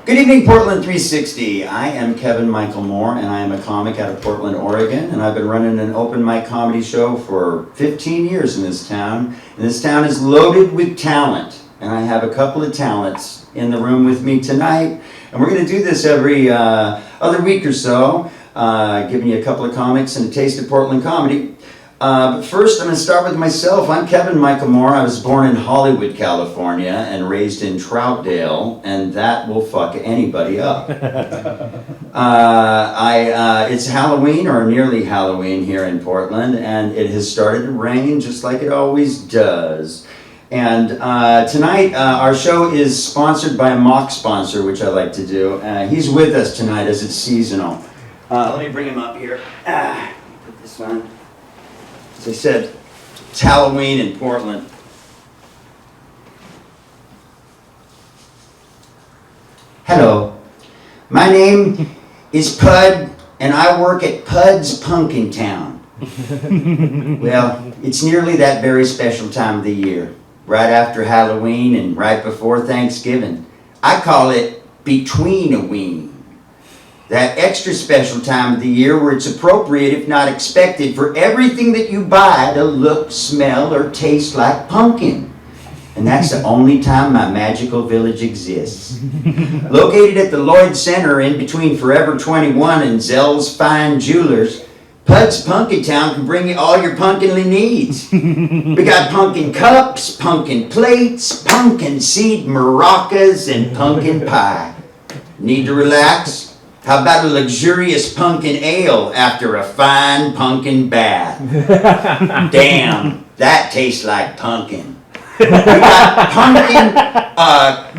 Good evening, Portland 360. I am Kevin Michael Moore, and I am a comic out of Portland, Oregon, and I've been running an open mic comedy show for 15 years in this town. And this town is loaded with talent, and I have a couple of talents in the room with me tonight, and we're going to do this every other week or so, giving you a couple of comics and a taste of Portland comedy. But first, I'm going to start with myself. I'm Kevin Michael Moore. I was born in Hollywood, California, and raised in Troutdale, and that will fuck anybody up. It's Halloween, or nearly Halloween, here in Portland, and it has started to rain just like it always does. And tonight, our show is sponsored by a mock sponsor, which I like to do. He's with us tonight as it's seasonal. Let me bring him up here. Put this on. As I said, it's Halloween in Portland. Hello, my name is Pud, and I work at Pud's Pumpkin Town. Well, it's nearly that very special time of the year, right after Halloween and right before Thanksgiving. I call it Between-a-Ween. That extra special time of the year where it's appropriate, if not expected, for everything that you buy to look, smell, or taste like pumpkin. And that's the only time my magical village exists. Located at the Lloyd Center in between Forever 21 and Zell's Fine Jewelers, Pud's Pumpkin Town can bring you all your pumpkinly needs. We got pumpkin cups, pumpkin plates, pumpkin seed maracas, and pumpkin pie. Need to relax? How about a luxurious pumpkin ale after a fine pumpkin bath? Damn, that tastes like pumpkin. We got pumpkin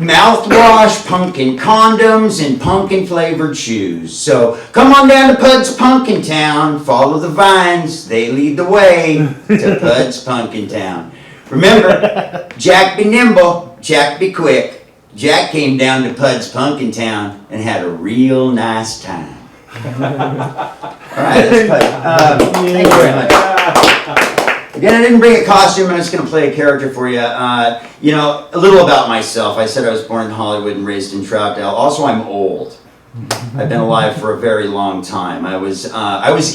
mouthwash, pumpkin condoms, and pumpkin flavored shoes. So come on down to Pud's Pumpkin Town, follow the vines, they lead the way to Pud's Pumpkin Town. Remember, Jack be nimble, Jack be quick. Jack came down to Pud's Pumpkin Town and had a real nice time. All right, that's Pud. Thank you very much. Again, I didn't bring a costume. I'm just going to play a character for you. A little about myself. I said I was born in Hollywood and raised in Troutdale. Also, I'm old. I've been alive for a very long time. I was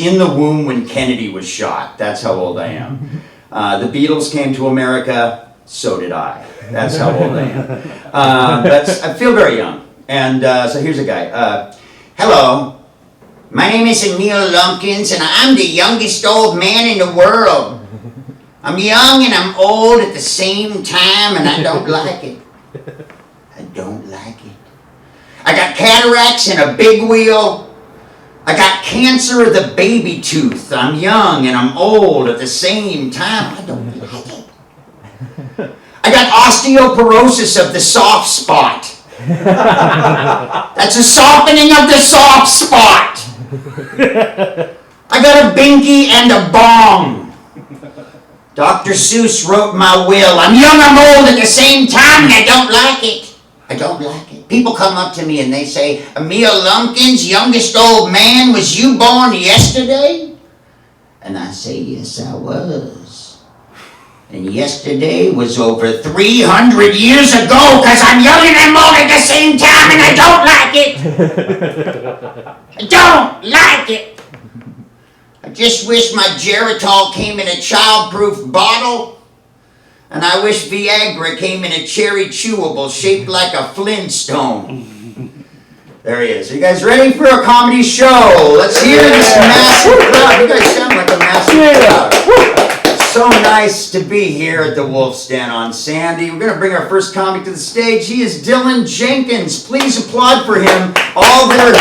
in the womb when Kennedy was shot. That's how old I am. The Beatles came to America. So did I. That's how old I am. I feel very young. And so here's a guy. Hello. My name is Emil Lumpkins, and I'm the youngest old man in the world. I'm young and I'm old at the same time, and I don't like it. I don't like it. I got cataracts and a big wheel. I got cancer of the baby tooth. I'm young and I'm old at the same time. I don't like it. I got osteoporosis of the soft spot. That's a softening of the soft spot. I got a binky and a bong. Dr. Seuss wrote my will. I'm young, I'm old at the same time, and I don't like it. I don't like it. People come up to me and they say, Emil Lumpkins, youngest old man, was you born yesterday? And I say, yes, I was. And yesterday was over 300 years ago, because I'm young and I'm old at the same time, and I don't like it. I don't like it. I just wish my Geritol came in a child-proof bottle, and I wish Viagra came in a cherry chewable shaped like a Flintstone. There he is. Are you guys ready for a comedy show? Let's hear this massive crowd. You guys sound like a massive crowd. So nice to be here at the Wolf's Den on Sandy. We're going to bring our first comic to the stage. He is Dylan Jenkins. Please applaud for him, all that are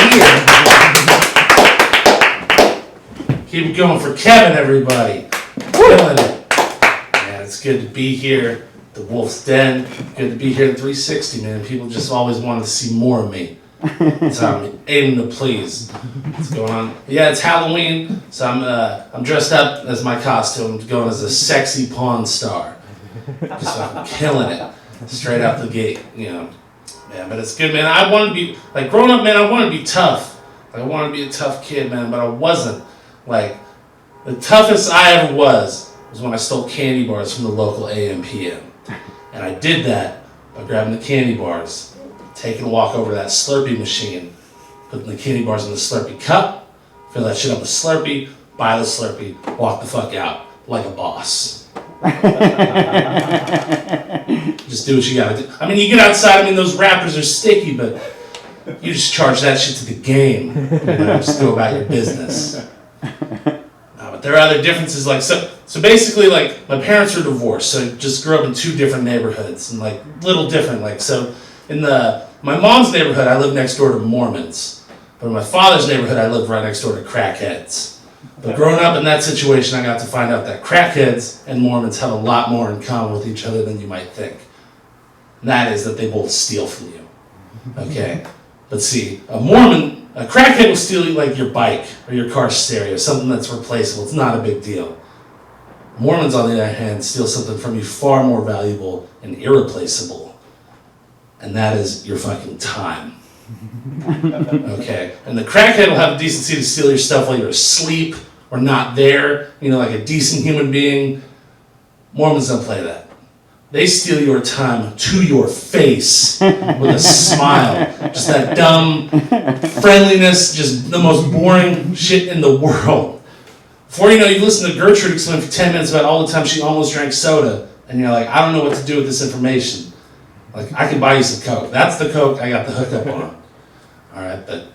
here. Keep it going for Kevin, everybody. Killing it. Man, it's good to be here. The Wolf's Den. Good to be here at 360, man. People just always want to see more of me. So I'm aiming to please. What's going on? Yeah, it's Halloween, so I'm dressed up as my costume. I'm going as a sexy Pawn Star. Just fucking killing it. Straight out the gate, Man, but it's good, man. I want to be, growing up, man, I wanted to be tough. I wanted to be a tough kid, man, but I wasn't. The toughest I ever was when I stole candy bars from the local AM/PM. And I did that by grabbing the candy bars, taking a walk over to that Slurpee machine, putting the candy bars in the Slurpee cup, fill that shit up with Slurpee, buy the Slurpee, walk the fuck out like a boss. Just do what you gotta do. I mean, you get outside, I mean, those wrappers are sticky, but you just charge that shit to the game. Just go about your business. But there are other differences, like, so basically, like, my parents were divorced, so I just grew up in two different neighborhoods, and, like, little different, like, so in my mom's neighborhood, I lived next door to Mormons, but in my father's neighborhood, I lived right next door to crackheads. But growing up in that situation, I got to find out that crackheads and Mormons have a lot more in common with each other than you might think. And that is that they both steal from you. Okay? But see, a crackhead will steal you like your bike or your car stereo, something that's replaceable. It's not a big deal. Mormons, on the other hand, steal something from you far more valuable and irreplaceable. And that is your fucking time. Okay? And the crackhead will have the decency to steal your stuff while you're asleep or not there, like a decent human being. Mormons don't play that. They steal your time to your face with a smile. Just that dumb friendliness, just the most boring shit in the world. Before you know, you listen to Gertrude explain for 10 minutes about all the time she almost drank soda, and you're like, I don't know what to do with this information. Like, I can buy you some Coke. That's the Coke I got the hookup on. All right, but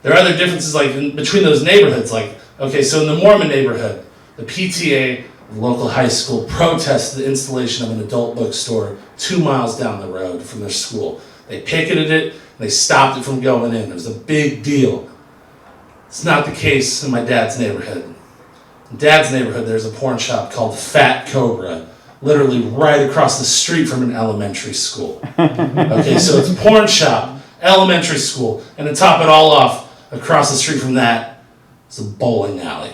there are other differences, like, between those neighborhoods. Like, okay, so in the Mormon neighborhood, the PTA, the local high school, protested the installation of an adult bookstore 2 miles down the road from their school. They picketed it, and they stopped it from going in. It was a big deal. It's not the case in my dad's neighborhood. In Dad's neighborhood, there's a porn shop called Fat Cobra, literally right across the street from an elementary school. Okay, so it's a porn shop, elementary school, and to top it all off, across the street from that, is a bowling alley.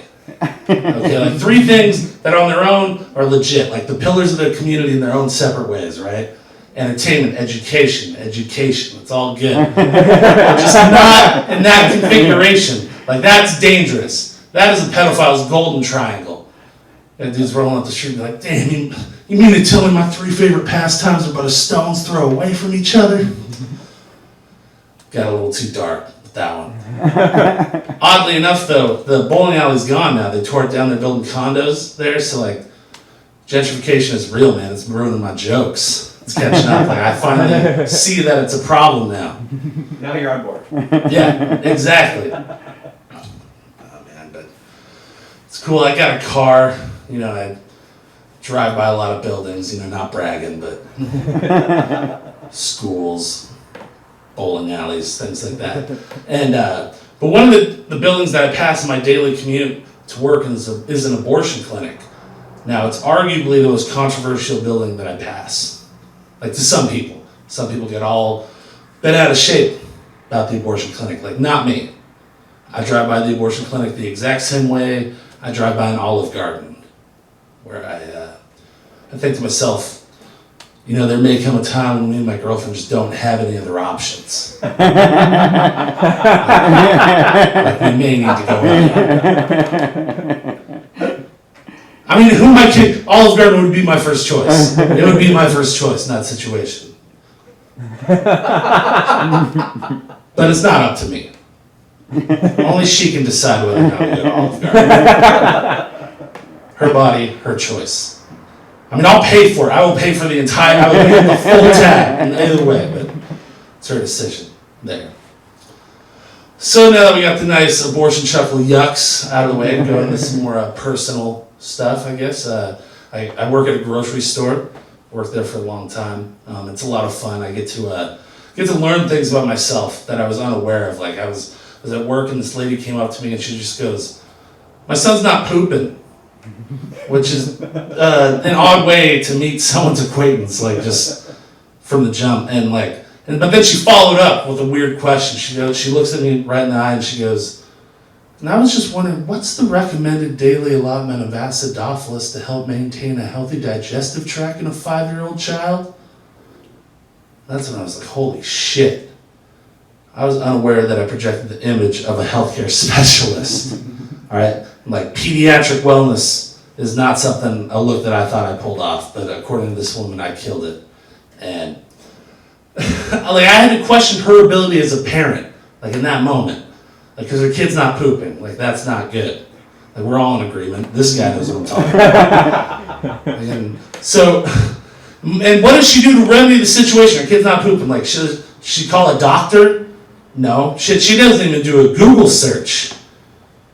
Okay, like 3 things that on their own are legit, like the pillars of the community in their own separate ways, right? Entertainment, education, it's all good. But just not in that configuration. Like, that's dangerous. That is a pedophile's golden triangle. That dude's rolling up the street and be like, damn, you mean to tell me my 3 favorite pastimes are about a stone's throw away from each other? Got a little too dark with that one. Oddly enough, though, the bowling alley's gone now. They tore it down. They're building condos there, so, like, gentrification is real, man. It's ruining my jokes. It's catching up. Like, I finally see that it's a problem now. Now you're on board. Yeah, exactly. It's cool. I got a car, I drive by a lot of buildings, not bragging, but schools, bowling alleys, things like that. And, but one of the buildings that I pass in my daily commute to work is an abortion clinic. Now, it's arguably the most controversial building that I pass. Like, to some people. Some people get all bent out of shape about the abortion clinic. Like, not me. I drive by the abortion clinic the exact same way I drive by an Olive Garden, where I think to myself, there may come a time when me and my girlfriend just don't have any other options. Like, we may need to go in. I mean, who am I kidding? Olive Garden would be my first choice. It would be my first choice in that situation. But it's not up to me. Only she can decide whether or not we go to Olive Garden. Her body, her choice. I mean, I'll pay for it. I will pay for the entire, I will pay for the full tab in either way, but it's her decision there. So now that we got the nice abortion chuckle yucks out of the way, go into some more personal stuff, I guess. I work at a grocery store. Worked there for a long time. It's a lot of fun. I get to learn things about myself that I was unaware of. Like, I was at work and this lady came up to me and she just goes, "My son's not pooping," which is an odd way to meet someone's acquaintance, like, just from the jump. But then she followed up with a weird question. She looks at me right in the eye and she goes, "And I was just wondering, what's the recommended daily allotment of acidophilus to help maintain a healthy digestive tract in a 5-year-old child?" That's when I was like, holy shit. I was unaware that I projected the image of a healthcare specialist. All right? Like, pediatric wellness is not a look that I thought I pulled off, but according to this woman, I killed it. And like I had to question her ability as a parent, like in that moment, like because her kid's not pooping, like that's not good. Like we're all in agreement. This guy knows what I'm talking about. And so, and what does she do to remedy the situation? Her kid's not pooping. Like she call a doctor? No. She doesn't even do a Google search.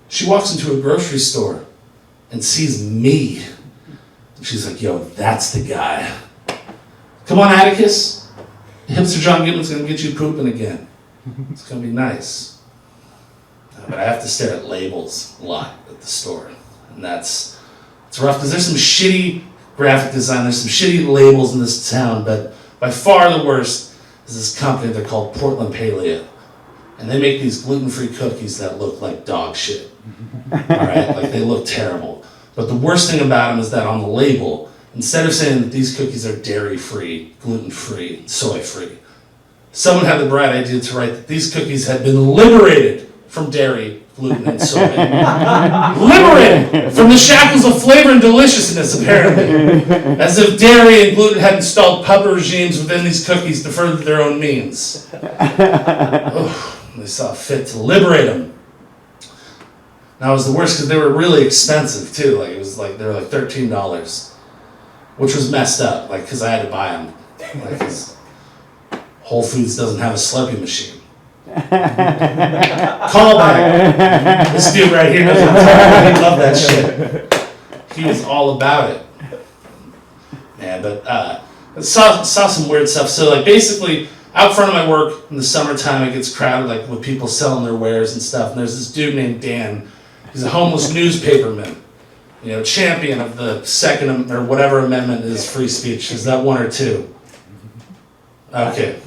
She walks into a grocery store and sees me. She's like, yo, that's the guy. Come on, Atticus. Hipster John Goodman's gonna get you pooping again. It's gonna be nice. But I have to stare at labels a lot at the store. And it's rough because there's some shitty graphic design, there's some shitty labels in this town, but by far the worst is this company, they're called Portland Paleo. And they make these gluten-free cookies that look like dog shit. Alright, like they look terrible. But the worst thing about them is that on the label, instead of saying that these cookies are dairy-free, gluten-free, soy-free, someone had the bright idea to write that these cookies had been liberated from dairy, gluten, and soy. Liberated from the shackles of flavor and deliciousness, apparently. As if dairy and gluten had installed puppet regimes within these cookies to further their own means. They saw fit to liberate them. Now it was the worst because they were really expensive too. Like it was like they were like $13, which was messed up. Like because I had to buy them. Like 'cause Whole Foods doesn't have a Slurpee machine. Callback. This dude right here doesn't talk. He loved that shit. He was all about it. Man, but saw some weird stuff. So like basically out front of my work in the summertime, it gets crowded like with people selling their wares and stuff. And there's this dude named Dan. He's a homeless newspaperman. You know, champion of the second or whatever amendment is free speech. Is that one or two? Okay.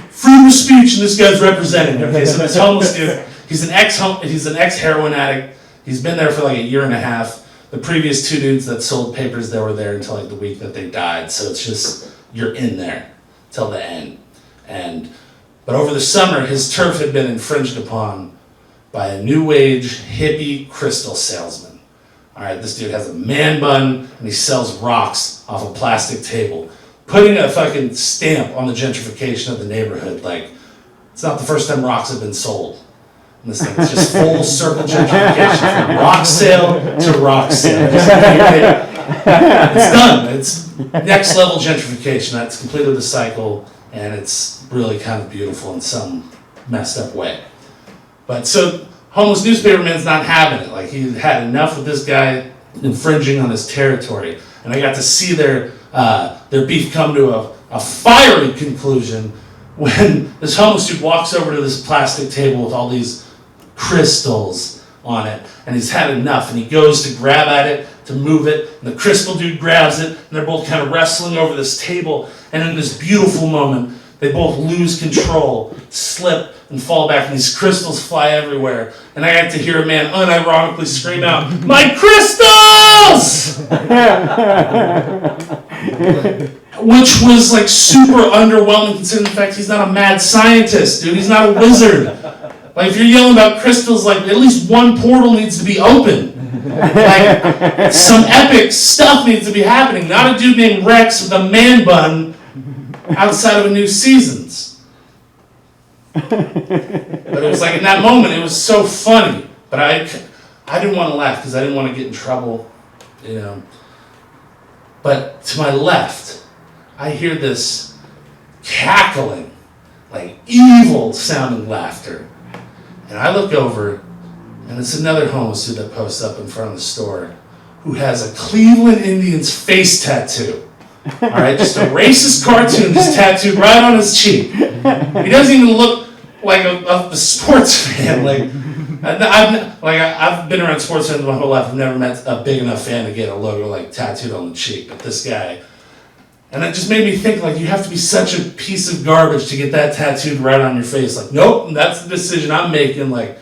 Freedom of speech, and this guy's representing. Okay, so this homeless dude, he's an ex-heroin addict. He's been there for like a year and a half. The previous two dudes that sold papers, they were there until like the week that they died. So it's just, you're in there till the end. But over the summer, his turf had been infringed upon by a new age hippie crystal salesman. All right, this dude has a man bun and he sells rocks off a plastic table, putting a fucking stamp on the gentrification of the neighborhood. Like, it's not the first time rocks have been sold. And this thing is just full circle gentrification from rock sale to rock sale. It's done. It's next level gentrification. That's completed the cycle, and it's really kind of beautiful in some messed up way. But so homeless newspaperman's not having it. Like he had enough with this guy infringing on his territory, and I got to see their beef come to a fiery conclusion when this homeless dude walks over to this plastic table with all these crystals on it, and he's had enough, and he goes to grab at it to move it, and the crystal dude grabs it, and they're both kind of wrestling over this table, and in this beautiful moment, they both lose control, slip, and fall back, and these crystals fly everywhere. And I got to hear a man unironically scream out, "My crystals!" Which was like super underwhelming considering the fact he's not a mad scientist, dude. He's not a wizard. Like if you're yelling about crystals, like at least one portal needs to be open. Like some epic stuff needs to be happening. Not a dude named Rex with a man bun outside of a New Seasons. But it was like in that moment, it was so funny. But I didn't want to laugh because I didn't want to get in trouble, you know. But to my left, I hear this cackling, like evil sounding laughter. And I look over, and it's another homeless dude that posts up in front of the store who has a Cleveland Indians face tattoo. All right, just a racist cartoon just tattooed right on his cheek. He doesn't even look like a sports fan. I've been around sports fans my whole life. I've never met a big enough fan to get a logo like tattooed on the cheek. But this guy, and it just made me think like you have to be such a piece of garbage to get that tattooed right on your face. Like, nope, that's the decision I'm making. Like,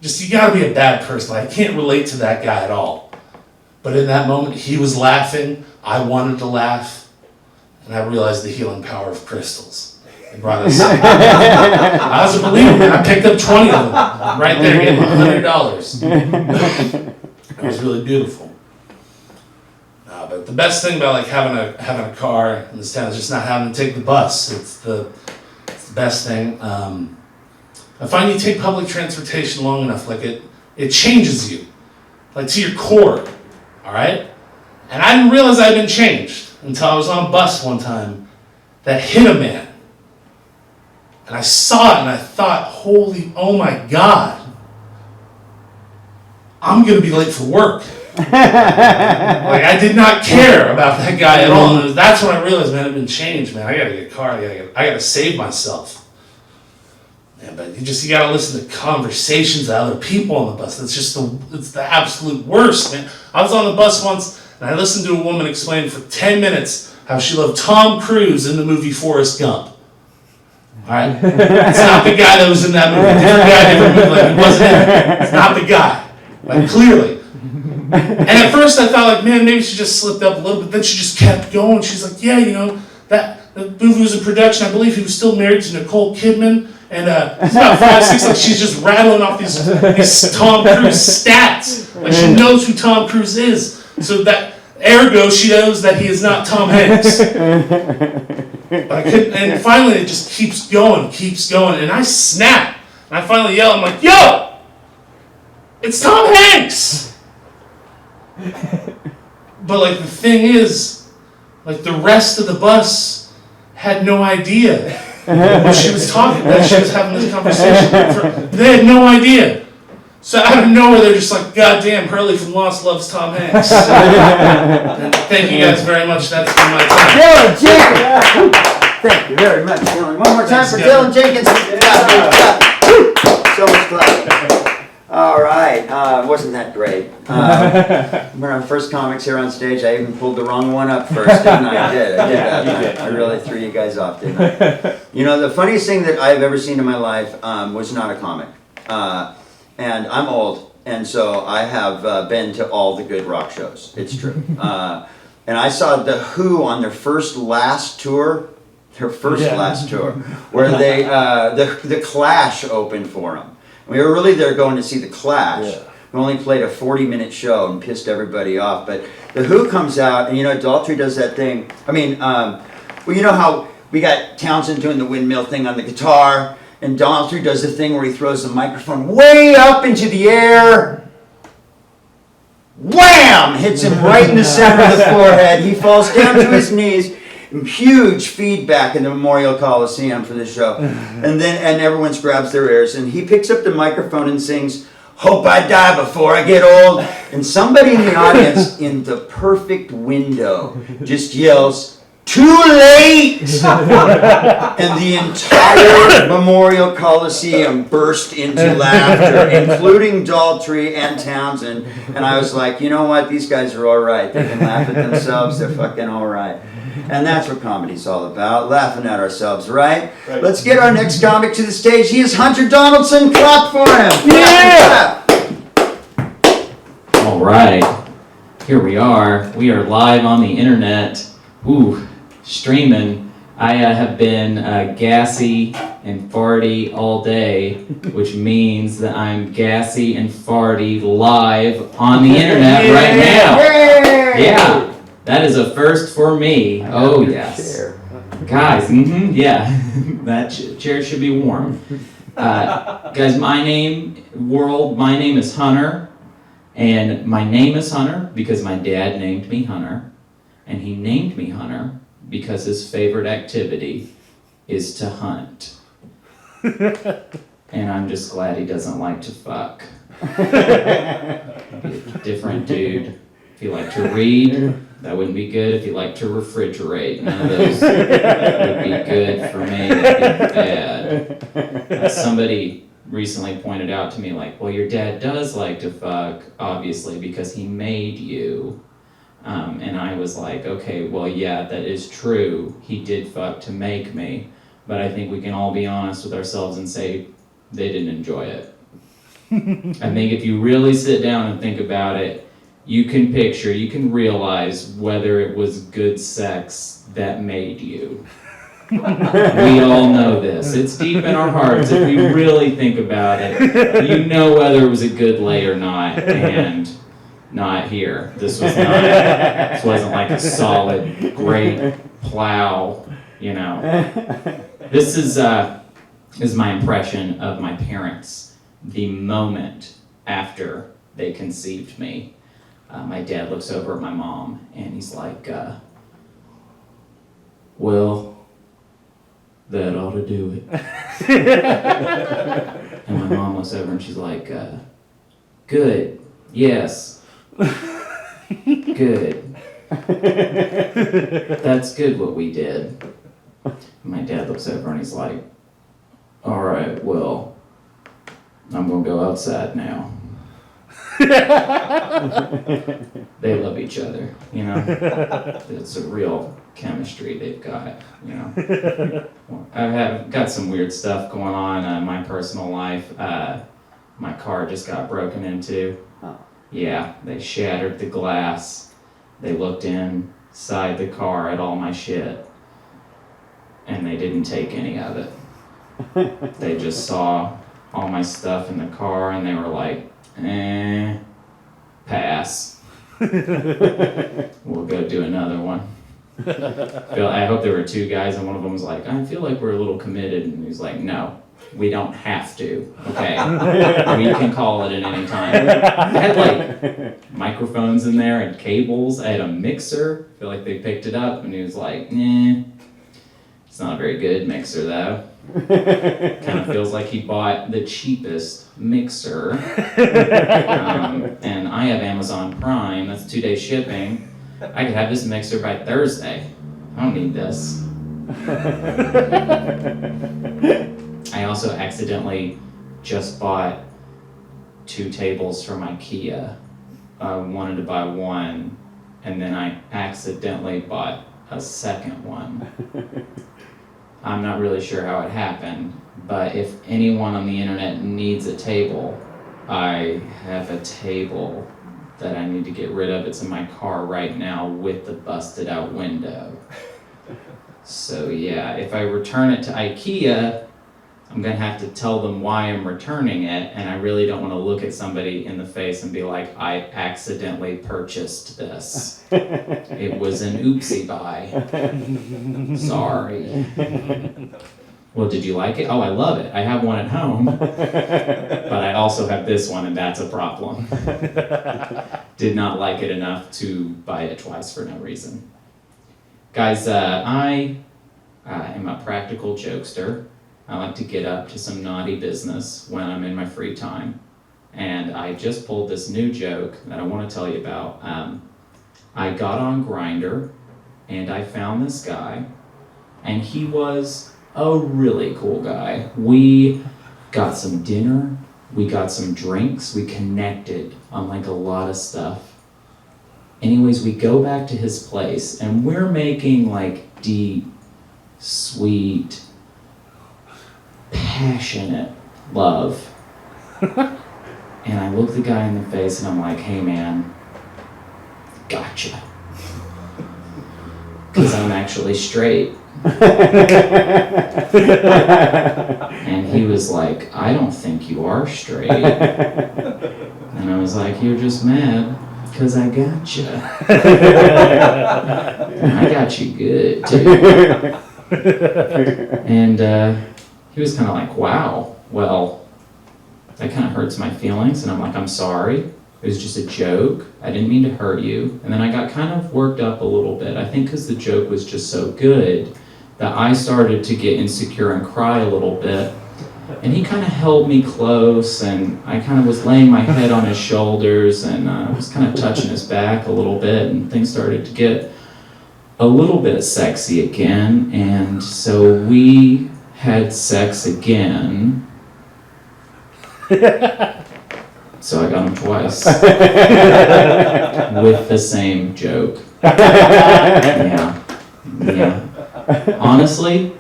just you got to be a bad person. Like, I can't relate to that guy at all. But in that moment, he was laughing. I wanted to laugh, and I realized the healing power of crystals. It brought us. I was a believer, man. I picked up 20 of them right there, gave him $100. It was really beautiful. But But the best thing about like having a car in this town is just not having to take the bus. It's the best thing. I find you take public transportation long enough, like it changes you, like to your core. All right. And I didn't realize I'd been changed until I was on a bus one time that hit a man. And I saw it and I thought, oh my God, I'm going to be late for work. Like, I did not care about that guy at all. And that's when I realized, man, I've been changed, man. I got to get a car. I got to save myself. Yeah, but you got to listen to conversations of other people on the bus. It's the absolute worst, man. I was on the bus once and I listened to a woman explain for 10 minutes how she loved Tom Cruise in the movie Forrest Gump. All right? It's not the guy that was in that movie. Different guy, like he wasn't in it. It's not the guy. Like, clearly. And at first I thought, like, man, maybe she just slipped up a little bit. Then she just kept going. She's like, yeah, that the movie was in production. I believe he was still married to Nicole Kidman. And it's about 5, 6, like she's just rattling off these Tom Cruise stats. Like she knows who Tom Cruise is. So that, ergo, she knows that he is not Tom Hanks. And finally it just keeps going. And I snap. And I finally yell, I'm like, yo! It's Tom Hanks! But like the thing is, like the rest of the bus had no idea what she was talking about. She was having this conversation. They had no idea. So out of nowhere, they're just like, God damn, Hurley from Lost loves Tom Hanks. And thank you guys very much. That's been my time. Dylan Jenkins! Thank you very much, Dylan. One more time for Dylan Jenkins. So much clap. All right, wasn't that great? One of our first comics here on stage, I even pulled the wrong one up first, didn't I? I did that. I really threw you guys off, didn't I? You know, the funniest thing that I've ever seen in my life was not a comic. And I'm old, and so I have been to all the good rock shows. It's true. And I saw The Who on their last tour, where they the Clash opened for them. We were really there going to see the Clash. Yeah. We only played a 40-minute show and pissed everybody off. But The Who comes out, and Daltrey does that thing. I mean, well, you know how we got Townsend doing the windmill thing on the guitar, and Daltrey does the thing where he throws the microphone way up into the air. Wham! Hits him right in the center of the forehead. He falls down to his knees. Huge feedback in the Memorial Coliseum for the show. And everyone grabs their ears, and he picks up the microphone and sings, "Hope I die before I get old." And somebody in the audience in the perfect window just yells, "Too late!" And the entire Memorial Coliseum burst into laughter, including Daltrey and Townsend. And I was like, you know what? These guys are all right. They can laugh at themselves. They're fucking all right. And that's what comedy's all about, laughing at ourselves, right? Let's get our next comic to the stage. He is Hunter Donaldson. Clap for him. Yeah! All right. Here we are. We are live on the internet. Ooh, streaming. I have been gassy and farty all day, which means that I'm gassy and farty live on the internet right now. Yeah. That is a first for me. Oh, yes. Guys, yeah. That chair should be warm. Guys, my name is Hunter. And my name is Hunter because my dad named me Hunter. And he named me Hunter because his favorite activity is to hunt. And I'm just glad he doesn't like to fuck. Different dude. If you like to read, that wouldn't be good. If you like to refrigerate, none of those would be good for me. That'd be bad. Somebody recently pointed out to me, like, well, your dad does like to fuck, obviously, because he made you. And I was like, okay, well, yeah, that is true. He did fuck to make me. But I think we can all be honest with ourselves and say they didn't enjoy it. I think if you really sit down and think about it, you can realize whether it was good sex that made you. We all know this. It's deep in our hearts. If you really think about it, you know whether it was a good lay or not. And not here. This wasn't like a solid, great plow, you know. This is my impression of my parents the moment after they conceived me. My dad looks over at my mom and he's like, well, that ought to do it. And my mom looks over and she's like, good, yes, good. That's good what we did. And my dad looks over and he's like, all right, well, I'm gonna go outside now. They love each other, you know. It's a real chemistry they've got, you know. I've got some weird stuff going on in my personal life. My car just got broken into. Oh. Yeah, they shattered the glass. They looked inside the car at all my shit, and they didn't take any of it. They just saw all my stuff in the car, and they were like, pass. We'll go do another one. I hope there were two guys, and one of them was like, I feel like we're a little committed, and he's like, no, we don't have to, okay? We can call it at any time. I had like microphones in there and cables. I had a mixer. I feel like they picked it up, and he was like, it's not a very good mixer though. Kind of feels like he bought the cheapest mixer. And I have Amazon Prime, that's 2-day shipping. I could have this mixer by Thursday. I don't need this. I also accidentally just bought 2 tables from IKEA. I wanted to buy one, and then I accidentally bought a second one. I'm not really sure how it happened, but if anyone on the internet needs a table, I have a table that I need to get rid of. It's in my car right now with the busted out window. So yeah, if I return it to IKEA, I'm gonna have to tell them why I'm returning it, and I really don't wanna look at somebody in the face and be like, I accidentally purchased this. It was an oopsie buy. Sorry. Well, did you like it? Oh, I love it. I have one at home, but I also have this one, and that's a problem. Did not like it enough to buy it twice for no reason. Guys, I am a practical jokester. I like to get up to some naughty business when I'm in my free time. And I just pulled this new joke that I want to tell you about. I got on Grindr, and I found this guy, and he was a really cool guy. We got some dinner, we got some drinks, we connected on like a lot of stuff. Anyways, we go back to his place, and we're making like deep, sweet, passionate love. And I look the guy in the face and I'm like, hey man, gotcha. Because I'm actually straight. And he was like, I don't think you are straight. And I was like, you're just mad because I gotcha. I got you good too. And he was kind of like, wow, well, that kind of hurts my feelings. And I'm like, I'm sorry. It was just a joke. I didn't mean to hurt you. And then I got kind of worked up a little bit. I think because the joke was just so good that I started to get insecure and cry a little bit. And he kind of held me close, and I kind of was laying my head on his shoulders, and I was kind of touching his back a little bit, and things started to get a little bit sexy again. And so we had sex again. So I got him twice. With the same joke. Yeah. Honestly,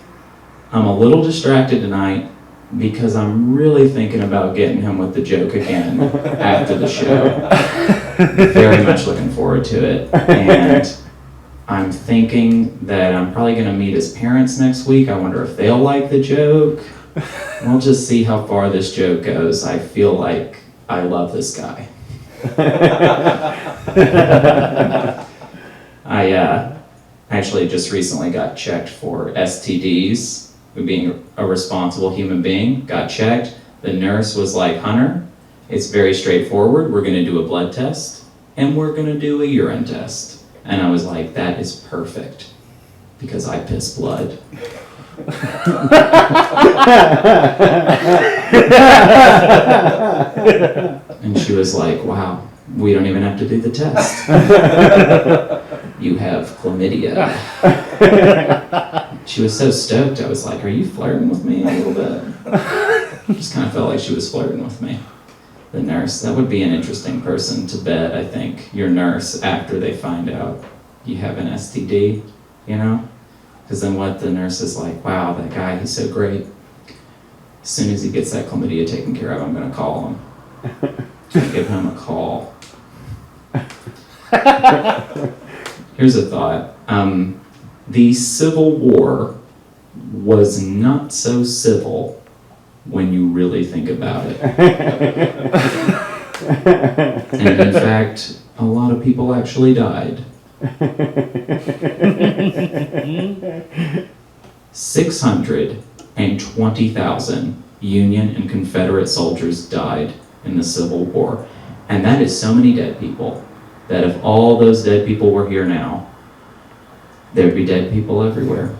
I'm a little distracted tonight because I'm really thinking about getting him with the joke again after the show. Very much looking forward to it. And I'm thinking that I'm probably going to meet his parents next week. I wonder if they'll like the joke. We'll just see how far this joke goes. I feel like I love this guy. I actually just recently got checked for STDs. Being a responsible human being, got checked. The nurse was like, Hunter, it's very straightforward. We're going to do a blood test and we're going to do a urine test. And I was like, that is perfect because I piss blood. And she was like, wow, we don't even have to do the test. You have chlamydia. She was so stoked. I was like, are you flirting with me a little bit? Just kind of felt like she was flirting with me. The nurse, that would be an interesting person to bet, I think. Your nurse, after they find out you have an STD, you know? Because then what the nurse is like, wow, that guy, he's so great. As soon as he gets that chlamydia taken care of, I'm going to call him. Give him a call. Here's a thought. The Civil War was not so civil when you really think about it. And in fact, a lot of people actually died. 620,000 Union and Confederate soldiers died in the Civil War. And that is so many dead people that if all those dead people were here now, there'd be dead people everywhere.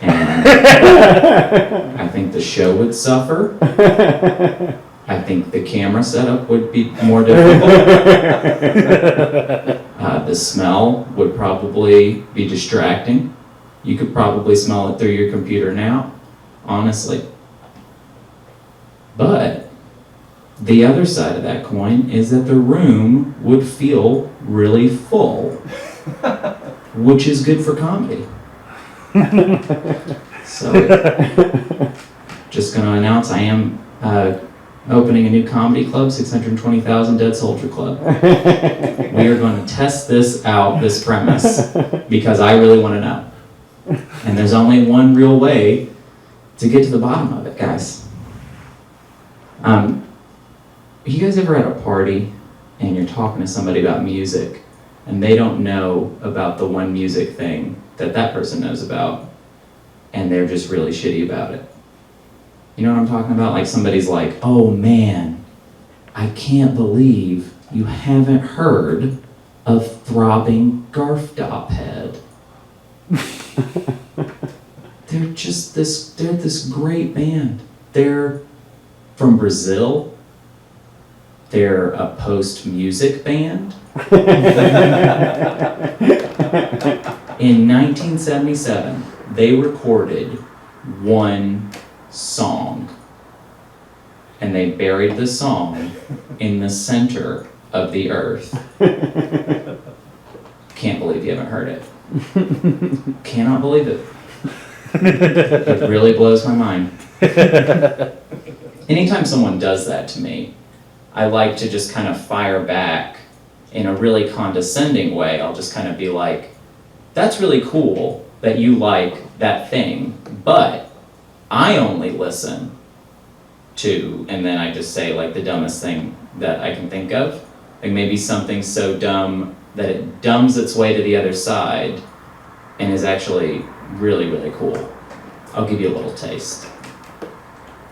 And I think the show would suffer. I think the camera setup would be more difficult. The smell would probably be distracting. You could probably smell it through your computer now, honestly. But the other side of that coin is that the room would feel really full, which is good for comedy. So, just going to announce I am opening a new comedy club, 620,000 Dead Soldier Club. We are going to test this out, this premise, because I really want to know. And there's only one real way to get to the bottom of it, guys. You guys ever at a party and you're talking to somebody about music and they don't know about the one music thing that that person knows about and they're just really shitty about it? You know what I'm talking about? Like somebody's like, oh man, I can't believe you haven't heard of Throbbing Garf Head. They're this great band. They're from Brazil. They're a post-music band. In 1977, they recorded one song. And they buried the song in the center of the earth. Can't believe you haven't heard it. Cannot believe it. It really blows my mind. Anytime someone does that to me, I like to just kind of fire back in a really condescending way. I'll just kind of be like, that's really cool that you like that thing, but I only listen to, and then I just say like the dumbest thing that I can think of. Like maybe something so dumb that it dumbs its way to the other side and is actually really, really cool. I'll give you a little taste.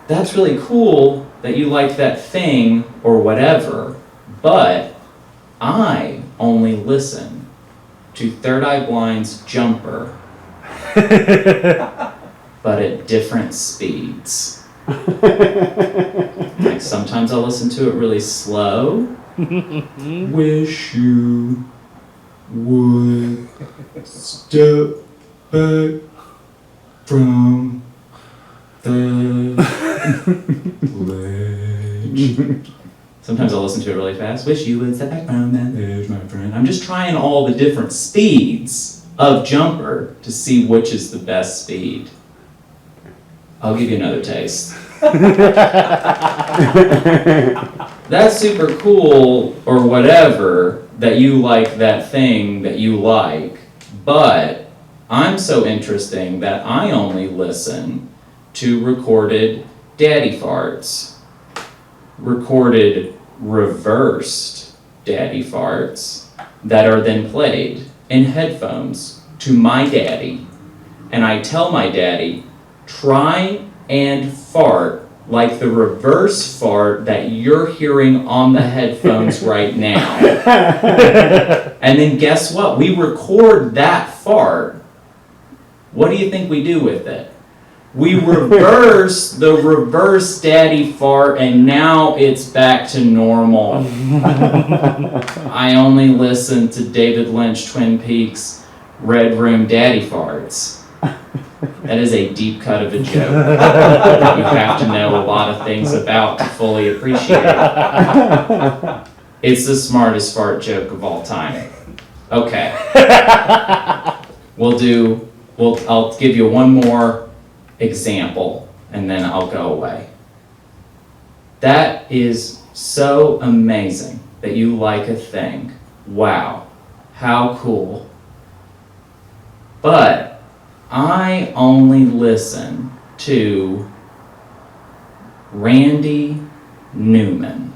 That's really cool that you like that thing or whatever, but I only listen to Third Eye Blind's Jumper, but at different speeds. Like sometimes I'll listen to it really slow. Wish you would step back from the ledge. Sometimes I'll listen to it really fast. Wish you would step back from that ledge, my friend. I'm just trying all the different speeds of Jumper to see which is the best speed. I'll give you another taste. That's super cool or whatever that you like that thing that you like, but I'm so interesting that I only listen to recorded daddy farts. recorded reversed daddy farts that are then played in headphones to my daddy. And I tell my daddy, try and fart like the reverse fart that you're hearing on the headphones right now. And then guess what? We record that fart. What do you think we do with it? We reverse the reverse daddy fart, and now it's back to normal. I only listen to David Lynch, Twin Peaks, Red Room daddy farts. That is a deep cut of a joke that you have to know a lot of things about to fully appreciate it. It's the smartest fart joke of all time. Okay. I'll give you one more example, and then I'll go away. That is so amazing that you like a thing. Wow, how cool. But I only listen to Randy Newman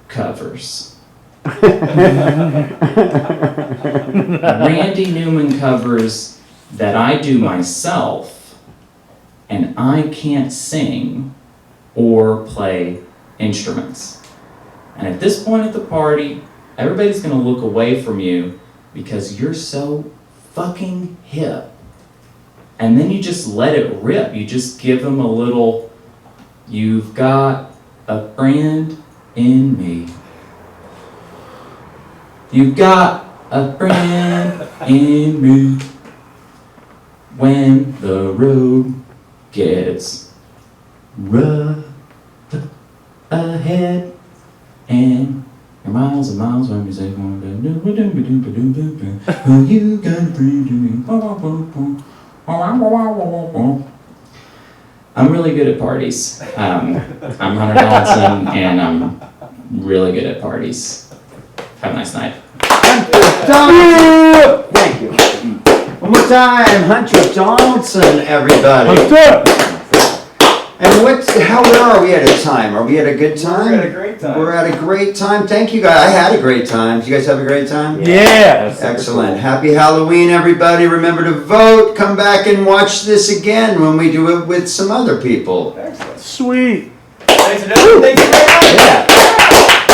covers. Randy Newman covers that I do myself, and I can't sing or play instruments. And at this point at the party, everybody's gonna look away from you because you're so fucking hip. And then you just let it rip. You just give them a little, you've got a friend in me. You've got a friend in me. When the road gets rough ahead and you're miles and miles from your safe home, who you got a friend in me. I'm really good at parties. I'm Hunter Donaldson, and I'm really good at parties. Have a nice night. Thank you. One more time, Hunter Donaldson, everybody. And where are we at a time? Are we at a good time? We're at a great time. We're at a great time. Thank you guys. I had a great time. Did you guys have a great time? Yeah. Excellent. Happy Halloween, everybody. Remember to vote. Come back and watch this again when we do it with some other people. Excellent. Sweet. Thanks for doing it. Thank you very much. Yeah.